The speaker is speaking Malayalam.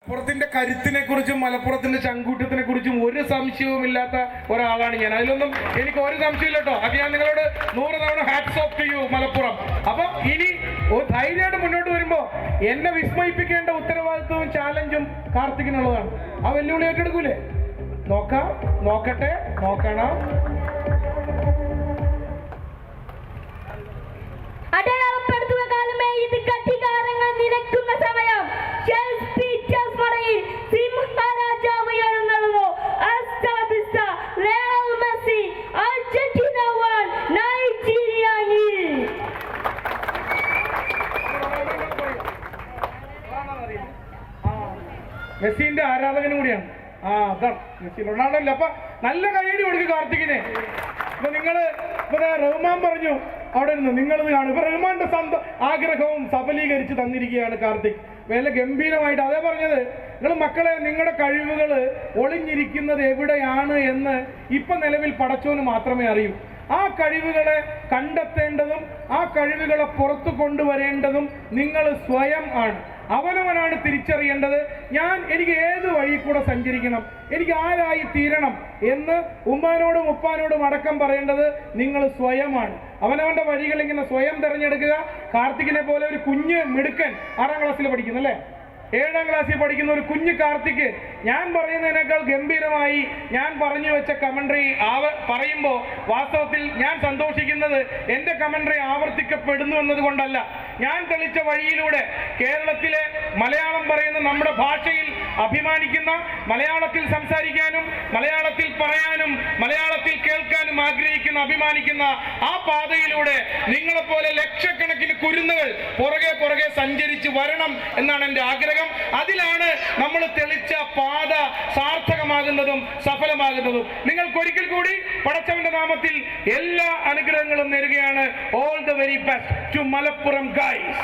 മലപ്പുറത്തിന്റെ കരുത്തിനെ കുറിച്ചും മലപ്പുറത്തിന്റെ ചങ്കൂറ്റത്തിനെ കുറിച്ചും ഒരു സംശയവുമില്ലാത്ത ഒരാളാണ് ഞാൻ. അതിലൊന്നും എനിക്ക് ഒരു സംശയമില്ല കേട്ടോ. അത് ഞാൻ നിങ്ങളോട് 100 തവണ hats off to you Malappuram. അപ്പൊ ഇനി ധൈര്യമായിട്ട് മുന്നോട്ട് വരുമ്പോ എന്നെ വിസ്മയിപ്പിക്കേണ്ട ഉത്തരവാദിത്വവും ചാലഞ്ചും കാർത്തികിനുള്ളതാണ്. ആ വെല്ലുവിളി ഏറ്റെടുക്കൂലേ? നോക്കാം, നോക്കട്ടെ, നോക്കണം. അടയാളപ്പെടുത്തുക കാലമേ ഇത് കഠികാരങ്ങൾ നിലയ്ക്കുന്ന സമയം. സിംഹരാജാവ് എഴുന്നള്ളുന്നു. Lionel Messi Argentina 1 Nigeria 0. മെസ്സിന്റെ ആരാധകനും കൂടിയാണ്. അതാണ് മെസ്സി. റൊണാൾഡോ അല്ല. അപ്പൊ നല്ല കൈയടി കൊടുക്കുക കാർത്തികിനെ. ഇപ്പൊ നിങ്ങള് ഇപ്പൊ റഹ്മാൻ പറഞ്ഞു അവിടെ നിന്ന് നിങ്ങളത് കാണും. ഇപ്പൊ റഹ്മാന്റെ സ്വന്തം ആഗ്രഹവും സഫലീകരിച്ച് തന്നിരിക്കുകയാണ് കാർത്തിക്. വല്ല ഗംഭീരമായിട്ട് അതേ പറഞ്ഞത്. നിങ്ങൾ മക്കളെ, നിങ്ങളുടെ കഴിവുകൾ ഒളിഞ്ഞിരിക്കുന്നത് എവിടെയാണ് എന്ന് ഇപ്പൊ നിലവിൽ പടച്ചോന് മാത്രമേ അറിയൂ. ആ കഴിവുകളെ കണ്ടെത്തേണ്ടതും ആ കഴിവുകളെ പുറത്തു കൊണ്ടുവരേണ്ടതും നിങ്ങൾ സ്വയം ആണ്. അവനവനാണ് തിരിച്ചറിയേണ്ടത്. എനിക്ക് ഏത് വഴി കൂടെ സഞ്ചരിക്കണം, എനിക്ക് ആരായി തീരണം എന്ന് ഉമ്മാനോടും ഉപ്പാനോടും അടക്കം പറയേണ്ടത് നിങ്ങൾ സ്വയമാണ്. അവനവന്റെ വഴികൾ ഇങ്ങനെ സ്വയം തിരഞ്ഞെടുക്കുക. കാർത്തികിനെ പോലെ ഒരു കുഞ്ഞ് മിടുക്കൻ 6ാം ക്ലാസ്സിൽ പഠിക്കുന്നല്ലേ, 7ാം ക്ലാസ്സിൽ പഠിക്കുന്ന ഒരു കുഞ്ഞ് കാർത്തിക് ഞാൻ പറയുന്നതിനേക്കാൾ ഗംഭീരമായി ഞാൻ പറഞ്ഞു വെച്ച കമന്ററി പറയുമ്പോൾ വാസ്തവത്തിൽ ഞാൻ സന്തോഷിക്കുന്നത് എൻ്റെ കമന്ററി ആവർത്തിക്കപ്പെടുന്നു എന്നതുകൊണ്ടല്ല. ഞാൻ തെളിച്ച വഴിയിലൂടെ കേരളത്തിലെ മലയാളം പറയുന്ന നമ്മുടെ ഭാഷയിൽ അഭിമാനിക്കുന്ന, മലയാളത്തിൽ സംസാരിക്കാനും മലയാളത്തിൽ പറയാനും മലയാളത്തിൽ കേൾക്കാനും ആഗ്രഹിക്കുന്ന, അഭിമാനിക്കുന്ന ആ പാതയിലൂടെ നിങ്ങളെപ്പോലെ ലക്ഷക്കണക്കിന് കുരുന്നുകൾ പുറകെ സഞ്ചരിച്ച് വരണം എന്നാണ് എൻ്റെ ആഗ്രഹം. അതിലാണ് നമ്മൾ തെളിച്ച പാത സാർത്ഥകമാകുന്നതും സഫലമാകുന്നതും. നിങ്ങൾക്കൊരിക്കൽ കൂടി പടച്ചവന്റെ നാമത്തിൽ എല്ലാ അനുഗ്രഹങ്ങളും നേരുകയാണ്. All the very best to Malappuram guys.